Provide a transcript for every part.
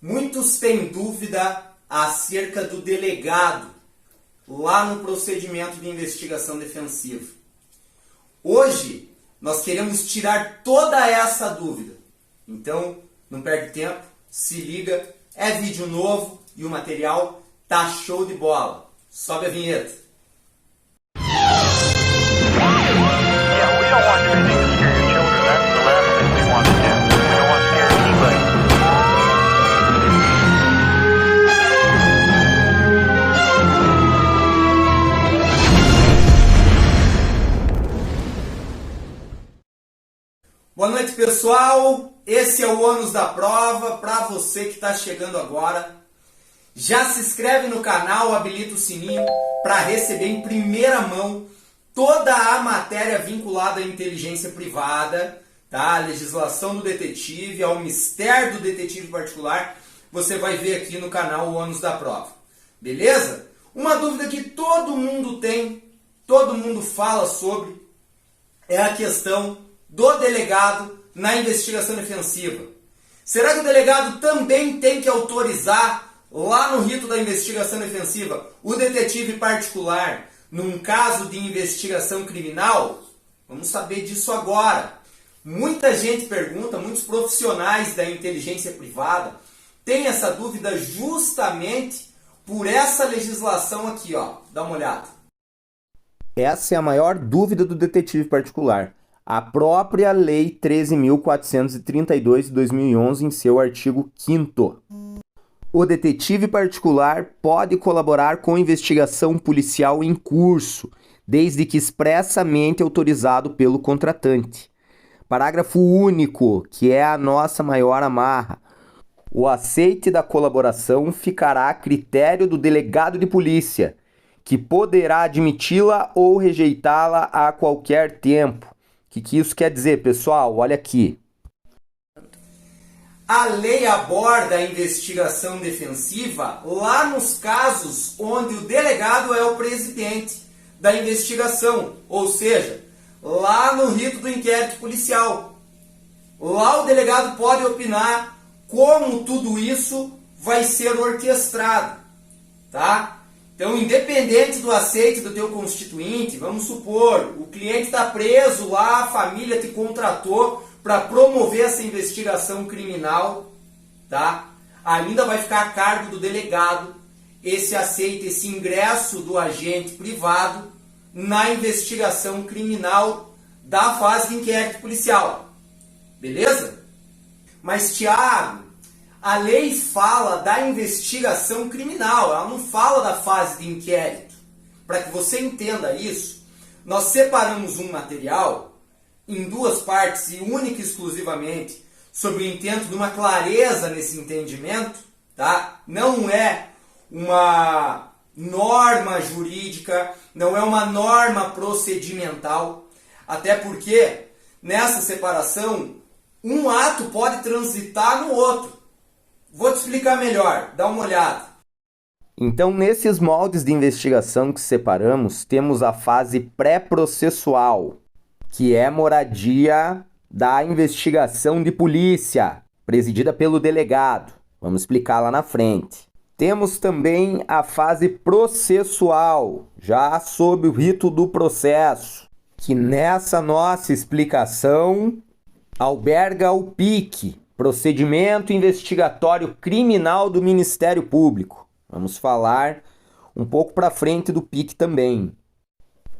Muitos têm dúvida acerca do delegado lá no procedimento de investigação defensiva. Hoje nós queremos tirar toda essa dúvida. Então, não perde tempo, se liga, é vídeo novo e o material tá show de bola. Sobe a vinheta. Boa noite, pessoal. Esse é o ônus da prova. Para você que está chegando agora, já se inscreve no canal, habilita o sininho para receber em primeira mão toda a matéria vinculada à inteligência privada, tá? A legislação do detetive, ao mistério do detetive particular. Você vai ver aqui no canal o ônus da prova. Beleza? Uma dúvida que todo mundo tem, todo mundo fala sobre, é a questão do delegado na investigação defensiva. Será que o delegado também tem que autorizar, lá no rito da investigação defensiva, o detetive particular num caso de investigação criminal? Vamos saber disso agora. Muita gente pergunta, muitos profissionais da inteligência privada têm essa dúvida justamente por essa legislação aqui, ó. Dá uma olhada. Essa é a maior dúvida do detetive particular. A própria Lei 13.432 de 2011, em seu artigo 5º. O detetive particular pode colaborar com investigação policial em curso, desde que expressamente autorizado pelo contratante. Parágrafo único, que é a nossa maior amarra. O aceite da colaboração ficará a critério do delegado de polícia, que poderá admiti-la ou rejeitá-la a qualquer tempo. O que isso quer dizer, pessoal? Olha aqui. A lei aborda a investigação defensiva lá nos casos onde o delegado é o presidente da investigação, ou seja, lá no rito do inquérito policial. Lá o delegado pode opinar como tudo isso vai ser orquestrado, tá? Então, independente do aceite do teu constituinte, vamos supor, o cliente está preso lá, a família te contratou para promover essa investigação criminal, tá? Ainda vai ficar a cargo do delegado esse aceite, esse ingresso do agente privado na investigação criminal da fase de inquérito policial. Beleza? Mas, Tiago, a lei fala da investigação criminal, ela não fala da fase de inquérito. Para que você entenda isso, nós separamos um material em duas partes e única e exclusivamente sobre o intento de uma clareza nesse entendimento, tá? Não é uma norma jurídica, não é uma norma procedimental, até porque nessa separação um ato pode transitar no outro. Vou te explicar melhor, dá uma olhada. Então, nesses moldes de investigação que separamos, temos a fase pré-processual, que é moradia da investigação de polícia, presidida pelo delegado. Vamos explicar lá na frente. Temos também a fase processual, já sob o rito do processo, que nessa nossa explicação alberga o PIC, Procedimento Investigatório Criminal do Ministério Público. Vamos falar um pouco para frente do PIC também.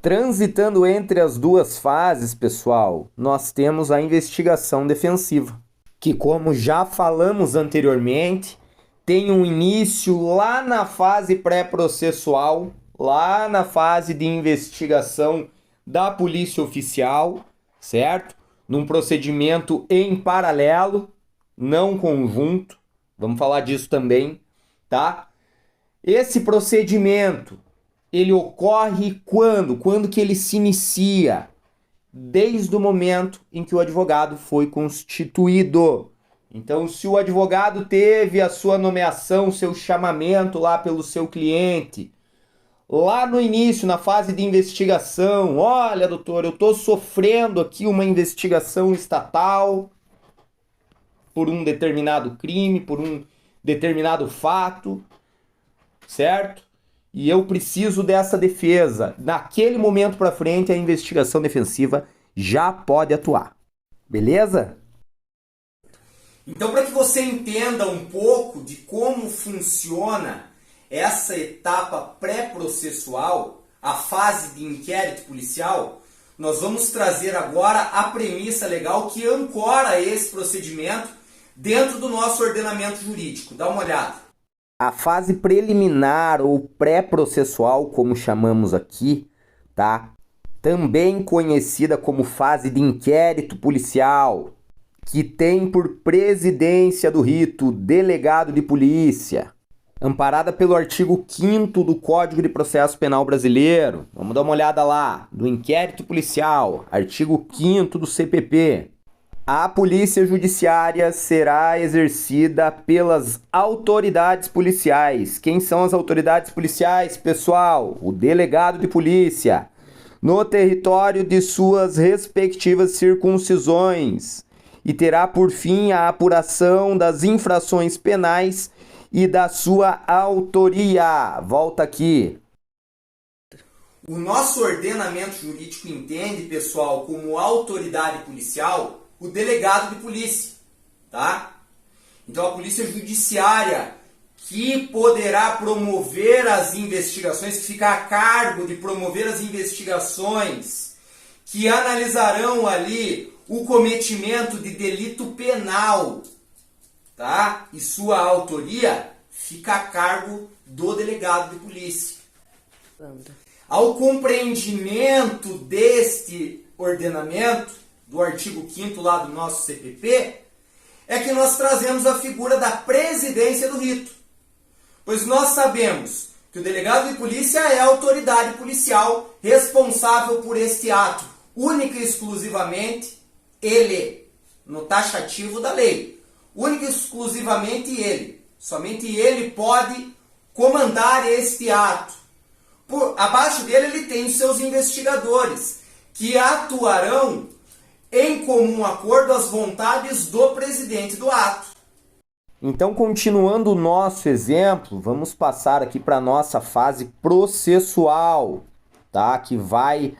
Transitando entre as duas fases, pessoal, nós temos a investigação defensiva, que, como já falamos anteriormente, tem um início lá na fase pré-processual, lá na fase de investigação da polícia oficial, certo? Num procedimento em paralelo, não conjunto, vamos falar disso também, tá? Esse procedimento, ele ocorre quando? Quando que ele se inicia? Desde o momento em que o advogado foi constituído. Então, se o advogado teve a sua nomeação, seu chamamento lá pelo seu cliente, lá no início, na fase de investigação, olha, doutor, eu estou sofrendo aqui uma investigação estatal por um determinado crime, por um determinado fato, certo? E eu preciso dessa defesa. Naquele momento para frente, a investigação defensiva já pode atuar. Beleza? Então, para que você entenda um pouco de como funciona essa etapa pré-processual, a fase de inquérito policial, nós vamos trazer agora a premissa legal que ancora esse procedimento dentro do nosso ordenamento jurídico. Dá uma olhada. A fase preliminar ou pré-processual, como chamamos aqui, tá? Também conhecida como fase de inquérito policial, que tem por presidência do rito o delegado de polícia, amparada pelo artigo 5º do Código de Processo Penal Brasileiro. Vamos dar uma olhada lá, do inquérito policial, artigo 5º do CPP. A polícia judiciária será exercida pelas autoridades policiais. Quem são as autoridades policiais, pessoal? O delegado de polícia, no território de suas respectivas circuncisões, e terá por fim a apuração das infrações penais e da sua autoria. Volta aqui. O nosso ordenamento jurídico entende, pessoal, como autoridade policial o delegado de polícia, tá? Então a polícia judiciária que poderá promover as investigações, que fica a cargo de promover as investigações, que analisarão ali o cometimento de delito penal, tá? E sua autoria fica a cargo do delegado de polícia. Ao compreendimento deste ordenamento, do artigo 5º lá do nosso CPP, é que nós trazemos a figura da presidência do rito. Pois nós sabemos que o delegado de polícia é a autoridade policial responsável por este ato, única e exclusivamente ele, no taxativo da lei. Única e exclusivamente ele. Somente ele pode comandar este ato. Abaixo dele ele tem os seus investigadores, que atuarão em comum acordo às vontades do presidente do ato. Então, continuando o nosso exemplo, vamos passar aqui para a nossa fase processual, tá? Que vai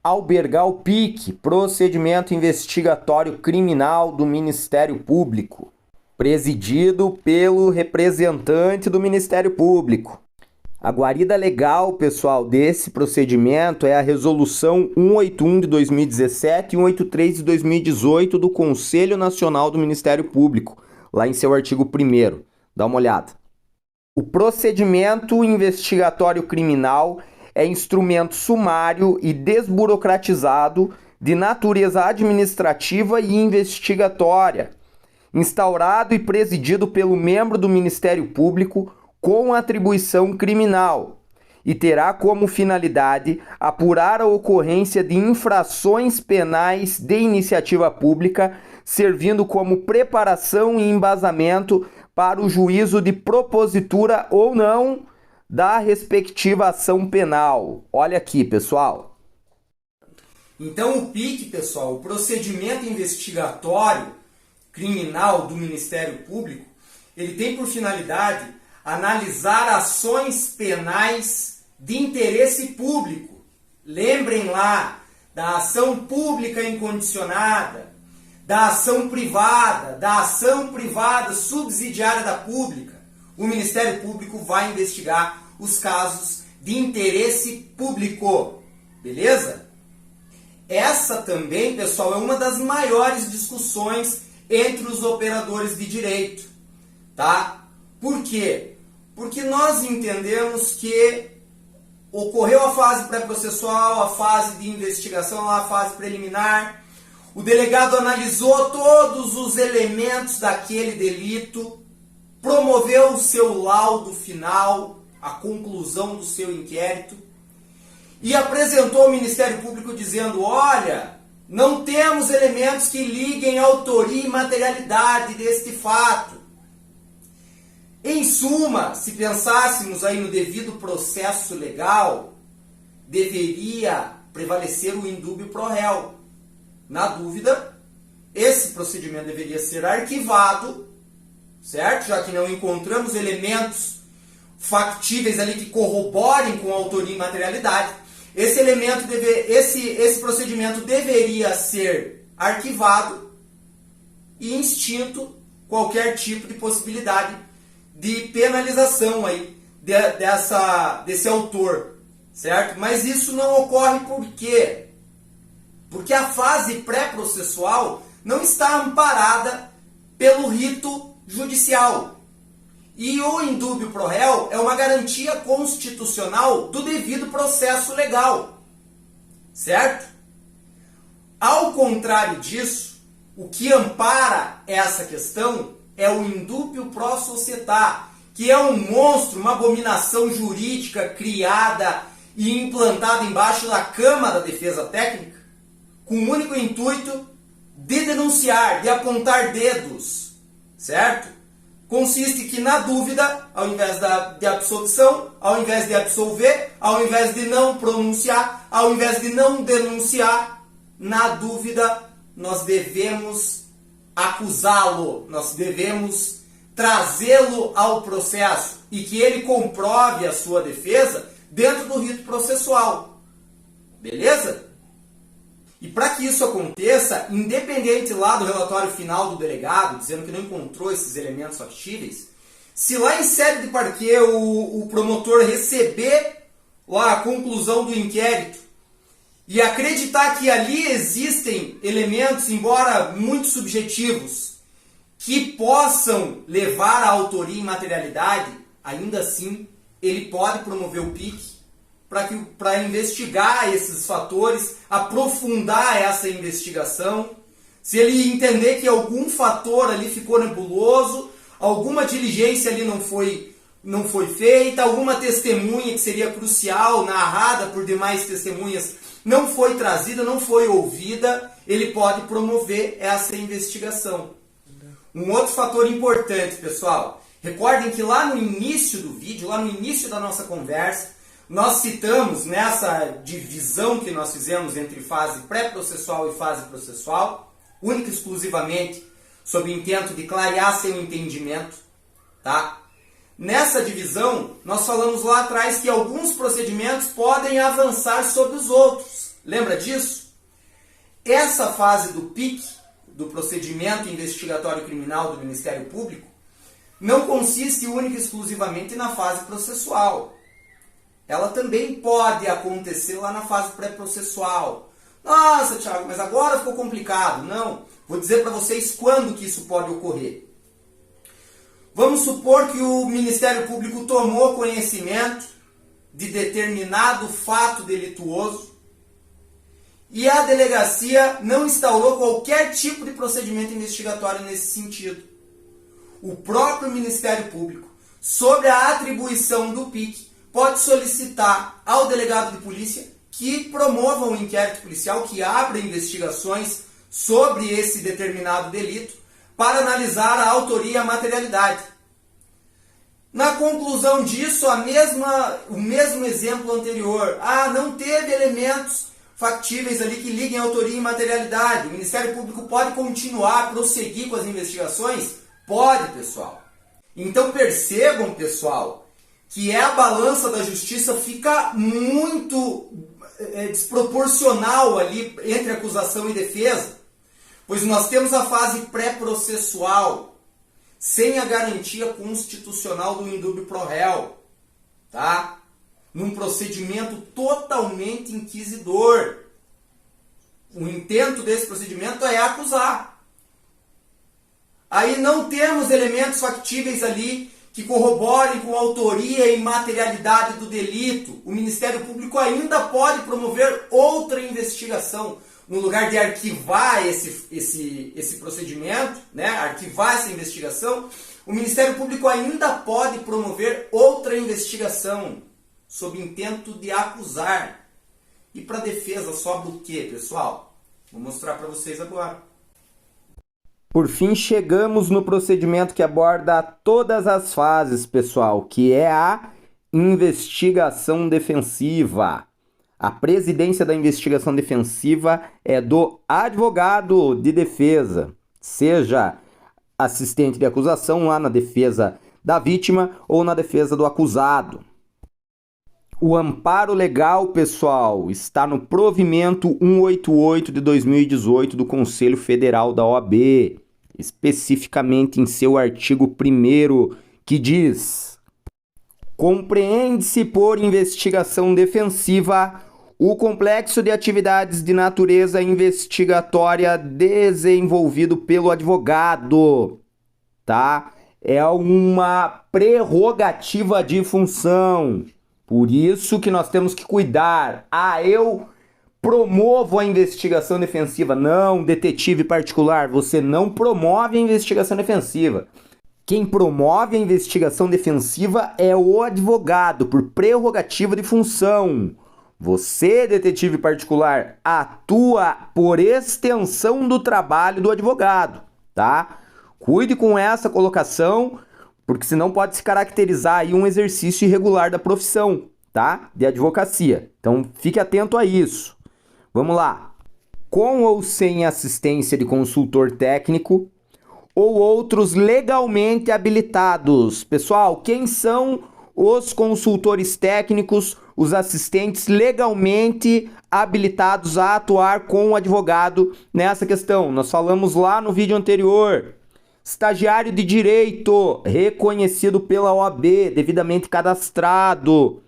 albergar o PIC, Procedimento Investigatório Criminal do Ministério Público, presidido pelo representante do Ministério Público. A guarida legal, pessoal, desse procedimento é a Resolução 181 de 2017 e 183 de 2018 do Conselho Nacional do Ministério Público, lá em seu artigo 1º. Dá uma olhada. O procedimento investigatório criminal é instrumento sumário e desburocratizado de natureza administrativa e investigatória, instaurado e presidido pelo membro do Ministério Público com atribuição criminal, e terá como finalidade apurar a ocorrência de infrações penais de iniciativa pública, servindo como preparação e embasamento para o juízo de propositura ou não da respectiva ação penal. Olha aqui, pessoal. Então o PIC, pessoal, o procedimento investigatório criminal do Ministério Público, ele tem por finalidade analisar ações penais de interesse público. Lembrem lá da ação pública incondicionada, da ação privada subsidiária da pública. O Ministério Público vai investigar os casos de interesse público. Beleza? Essa também, pessoal, é uma das maiores discussões entre os operadores de direito. Tá? Por quê? Porque nós entendemos que ocorreu a fase pré-processual, a fase de investigação, a fase preliminar. O delegado analisou todos os elementos daquele delito, promoveu o seu laudo final, a conclusão do seu inquérito, e apresentou ao Ministério Público dizendo: olha, não temos elementos que liguem a autoria e materialidade deste fato. Em suma, se pensássemos aí no devido processo legal, deveria prevalecer o indúbio pro réu. Na dúvida, esse procedimento deveria ser arquivado certo? Já que não encontramos elementos factíveis ali que corroborem com a autoria e materialidade, esse procedimento deveria ser arquivado e extinto qualquer tipo de possibilidade de penalização aí desse autor, certo? Mas isso não ocorre por quê? Porque a fase pré-processual não está amparada pelo rito judicial. E o indúbio pro réu é uma garantia constitucional do devido processo legal, certo? Ao contrário disso, o que ampara essa questão é o indúbio pro societá, que é um monstro, uma abominação jurídica criada e implantada embaixo da cama da defesa técnica, com o único intuito de denunciar, de apontar dedos, certo? Consiste que, na dúvida, ao invés de absolvição, ao invés de absolver, ao invés de não pronunciar, ao invés de não denunciar, na dúvida, nós devemos acusá-lo, nós devemos trazê-lo ao processo e que ele comprove a sua defesa dentro do rito processual. Beleza? E para que isso aconteça, independente lá do relatório final do delegado, dizendo que não encontrou esses elementos factíveis, se lá em sede de parquê o promotor receber lá a conclusão do inquérito e acreditar que ali existem elementos, embora muito subjetivos, que possam levar à autoria e materialidade, ainda assim ele pode promover o PIC para investigar esses fatores, aprofundar essa investigação. Se ele entender que algum fator ali ficou nebuloso, alguma diligência ali não foi feita, alguma testemunha que seria crucial, narrada por demais testemunhas, não foi trazida, não foi ouvida, ele pode promover essa investigação. Um outro fator importante, pessoal, recordem que lá no início do vídeo, lá no início da nossa conversa, nós citamos nessa divisão que nós fizemos entre fase pré-processual e fase processual, única e exclusivamente sob o intento de clarear seu entendimento, tá? Nessa divisão, nós falamos lá atrás que alguns procedimentos podem avançar sobre os outros. Lembra disso? Essa fase do PIC, do procedimento investigatório criminal do Ministério Público, não consiste única e exclusivamente na fase processual. Ela também pode acontecer lá na fase pré-processual. Nossa, Thiago, mas agora ficou complicado. Não, vou dizer para vocês quando que isso pode ocorrer. Vamos supor que o Ministério Público tomou conhecimento de determinado fato delituoso e a delegacia não instaurou qualquer tipo de procedimento investigatório nesse sentido. O próprio Ministério Público, sobre a atribuição do PIC, pode solicitar ao delegado de polícia que promova um inquérito policial, que abra investigações sobre esse determinado delito para analisar a autoria e a materialidade. Na conclusão disso, o mesmo exemplo anterior. Não teve elementos factíveis ali que liguem a autoria e materialidade. O Ministério Público pode continuar, prosseguir com as investigações? Pode, pessoal. Então percebam, pessoal, que a balança da justiça fica muito desproporcional ali entre acusação e defesa, pois nós temos a fase pré-processual, sem a garantia constitucional do indúbio pro réu, tá? Num procedimento totalmente inquisidor. O intento desse procedimento é acusar. Aí não temos elementos factíveis ali que corroborem com a autoria e materialidade do delito. O Ministério Público ainda pode promover outra investigação. No lugar de arquivar esse procedimento, né, arquivar essa investigação, o Ministério Público ainda pode promover outra investigação sob intento de acusar. E para a defesa sobra o quê, pessoal? Vou mostrar para vocês agora. Por fim, chegamos no procedimento que aborda todas as fases, pessoal, que é a investigação defensiva. A presidência da investigação defensiva é do advogado de defesa, seja assistente de acusação lá na defesa da vítima ou na defesa do acusado. O amparo legal, pessoal, está no provimento 188 de 2018 do Conselho Federal da OAB, especificamente em seu artigo 1º, que diz: compreende-se por investigação defensiva o complexo de atividades de natureza investigatória desenvolvido pelo advogado, tá? É uma prerrogativa de função. Por isso que nós temos que cuidar. Eu promovo a investigação defensiva. Não, detetive particular, você não promove a investigação defensiva. Quem promove a investigação defensiva é o advogado, por prerrogativa de função. Você, detetive particular, atua por extensão do trabalho do advogado, tá? Cuide com essa colocação, porque senão pode se caracterizar aí um exercício irregular da profissão, tá? De advocacia. Então, fique atento a isso. Vamos lá. Com ou sem assistência de consultor técnico ou outros legalmente habilitados. Pessoal, quem são os consultores técnicos, os assistentes legalmente habilitados a atuar com o advogado nessa questão? Nós falamos lá no vídeo anterior. Estagiário de direito, reconhecido pela OAB, devidamente cadastrado.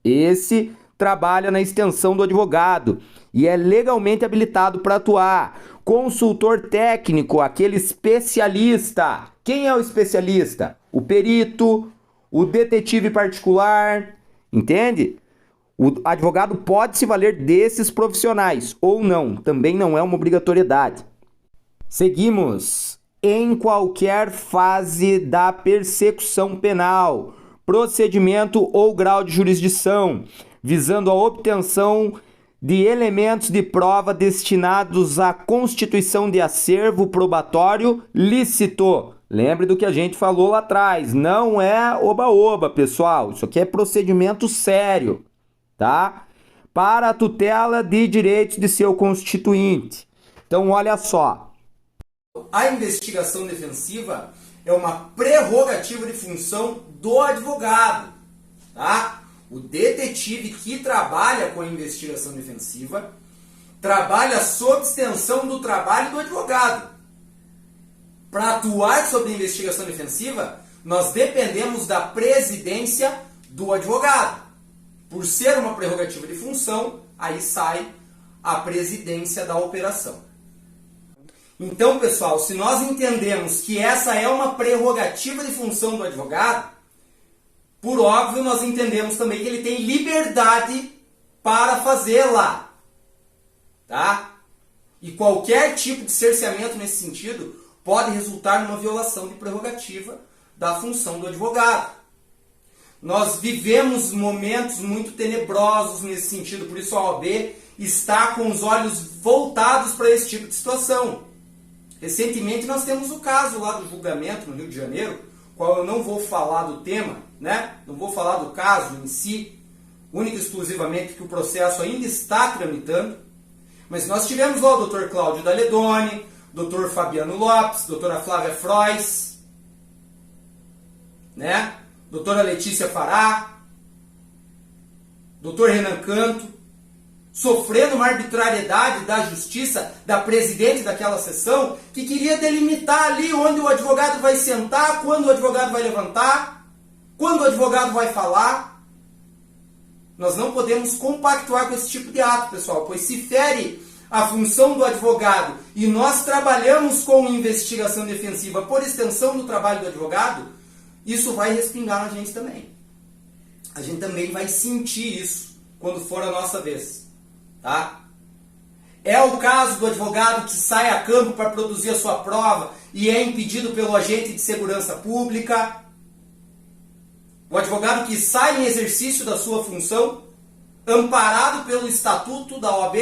Esse trabalha na extensão do advogado e é legalmente habilitado para atuar. Consultor técnico, aquele especialista. Quem é o especialista? O perito, o detetive particular, entende? O advogado pode se valer desses profissionais ou não, também não é uma obrigatoriedade. Seguimos. Em qualquer fase da persecução penal, procedimento ou grau de jurisdição, visando a obtenção de elementos de prova destinados à constituição de acervo probatório lícito. Lembre do que a gente falou lá atrás, não é oba-oba, pessoal. Isso aqui é procedimento sério, tá? Para a tutela de direitos de seu constituinte. Então, olha só. A investigação defensiva é uma prerrogativa de função do advogado, tá? O detetive que trabalha com a investigação defensiva trabalha sob extensão do trabalho do advogado. Para atuar sobre a investigação defensiva, nós dependemos da presidência do advogado. Por ser uma prerrogativa de função, aí sai a presidência da operação. Então, pessoal, se nós entendemos que essa é uma prerrogativa de função do advogado, por óbvio, nós entendemos também que ele tem liberdade para fazê-la, tá? E qualquer tipo de cerceamento nesse sentido pode resultar numa violação de prerrogativa da função do advogado. Nós vivemos momentos muito tenebrosos nesse sentido, por isso a OAB está com os olhos voltados para esse tipo de situação. Recentemente nós temos o caso lá do julgamento no Rio de Janeiro, qual eu não vou falar do tema, né? Não vou falar do caso em si, única e exclusivamente que o processo ainda está tramitando, mas nós tivemos lá o Dr. Cláudio Daledoni, Dr. Fabiano Lopes, doutora Flávia Frois, né? Doutora Letícia Fará, Dr. Renan Canto, sofrendo uma arbitrariedade da justiça, da presidente daquela sessão, que queria delimitar ali onde o advogado vai sentar, quando o advogado vai levantar, quando o advogado vai falar. Nós não podemos compactuar com esse tipo de ato, pessoal, pois se fere a função do advogado e nós trabalhamos com investigação defensiva por extensão do trabalho do advogado, isso vai respingar na gente também. A gente também vai sentir isso quando for a nossa vez. Tá? É o caso do advogado que sai a campo para produzir a sua prova e é impedido pelo agente de segurança pública. O advogado que sai em exercício da sua função, amparado pelo estatuto da OAB,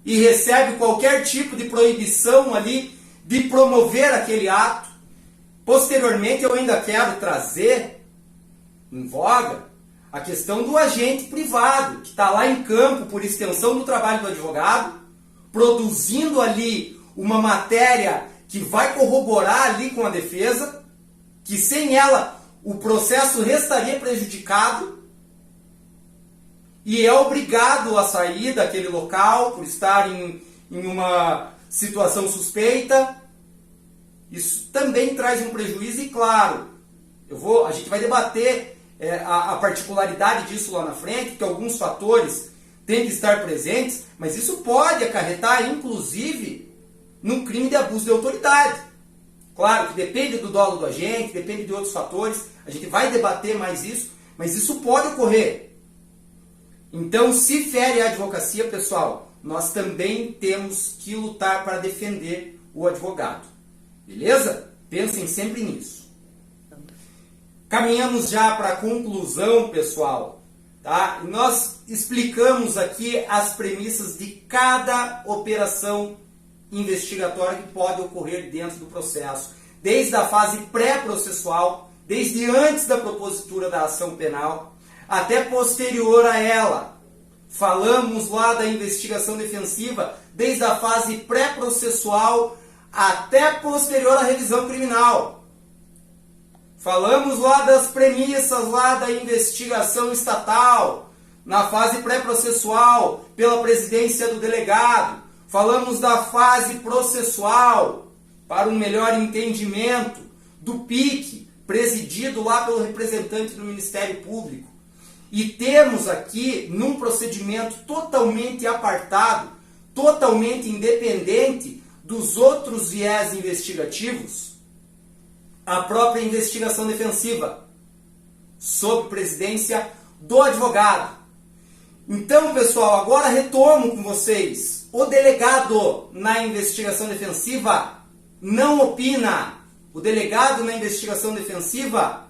e recebe qualquer tipo de proibição ali de promover aquele ato. Posteriormente eu ainda quero trazer em voga a questão do agente privado, que está lá em campo por extensão do trabalho do advogado, produzindo ali uma matéria que vai corroborar ali com a defesa, que sem ela o processo restaria prejudicado, e é obrigado a sair daquele local por estar em uma situação suspeita. Isso também traz um prejuízo e, claro, a gente vai debater a particularidade disso lá na frente, que alguns fatores têm que estar presentes, mas isso pode acarretar, inclusive, num crime de abuso de autoridade. Claro que depende do dolo do agente, depende de outros fatores, a gente vai debater mais isso, mas isso pode ocorrer. Então, se fere a advocacia, pessoal, nós também temos que lutar para defender o advogado. Beleza? Pensem sempre nisso. Caminhamos já para a conclusão, pessoal. Tá? Nós explicamos aqui as premissas de cada operação investigatória que pode ocorrer dentro do processo. Desde a fase pré-processual, desde antes da propositura da ação penal, até posterior a ela. Falamos lá da investigação defensiva, desde a fase pré-processual até posterior à revisão criminal. Falamos lá das premissas lá da investigação estatal, na fase pré-processual, pela presidência do delegado. Falamos da fase processual, para um melhor entendimento, do PIC, presidido lá pelo representante do Ministério Público. E temos aqui, num procedimento totalmente apartado, totalmente independente dos outros viés investigativos, a própria investigação defensiva, sob presidência do advogado. Então, pessoal, agora retomo com vocês. O delegado na investigação defensiva não opina. O delegado na investigação defensiva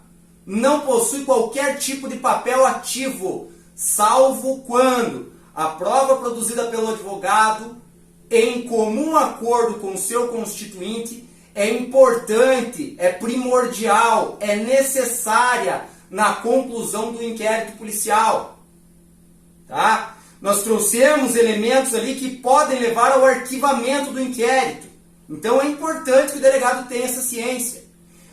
não possui qualquer tipo de papel ativo, salvo quando a prova produzida pelo advogado, em comum acordo com o seu constituinte, é importante, é primordial, é necessária na conclusão do inquérito policial. Tá? Nós trouxemos elementos ali que podem levar ao arquivamento do inquérito. Então é importante que o delegado tenha essa ciência.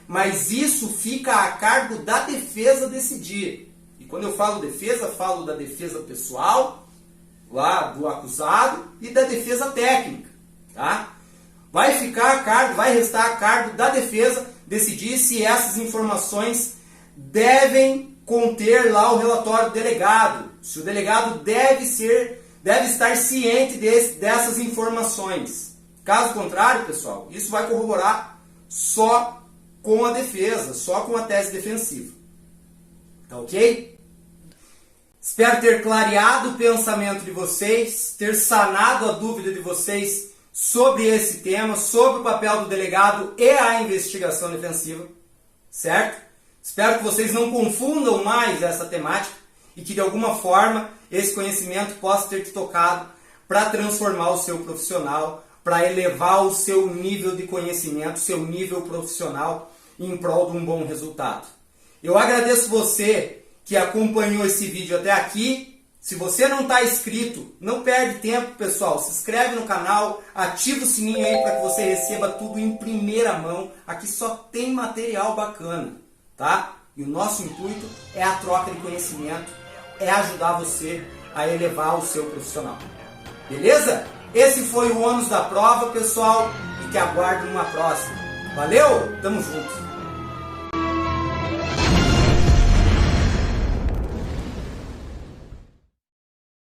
Mas isso fica a cargo da defesa decidir. E quando eu falo defesa, falo da defesa pessoal, lá do acusado, e da defesa técnica. Tá? Vai restar a cargo da defesa decidir se essas informações devem conter lá o relatório do delegado. Se o delegado deve estar ciente dessas informações. Caso contrário, pessoal, isso vai corroborar só com a defesa, só com a tese defensiva. Tá ok? Espero ter clareado o pensamento de vocês, ter sanado a dúvida de vocês sobre esse tema, sobre o papel do delegado e a investigação defensiva, certo? Espero que vocês não confundam mais essa temática e que de alguma forma esse conhecimento possa ter te tocado para transformar o seu profissional, para elevar o seu nível de conhecimento, seu nível profissional em prol de um bom resultado. Eu agradeço você que acompanhou esse vídeo até aqui. Se você não está inscrito, não perde tempo, pessoal. Se inscreve no canal, ativa o sininho aí para que você receba tudo em primeira mão. Aqui só tem material bacana, tá? E o nosso intuito é a troca de conhecimento, é ajudar você a elevar o seu profissional. Beleza? Esse foi o ônus da prova, pessoal, e que aguardo uma próxima. Valeu? Tamo junto!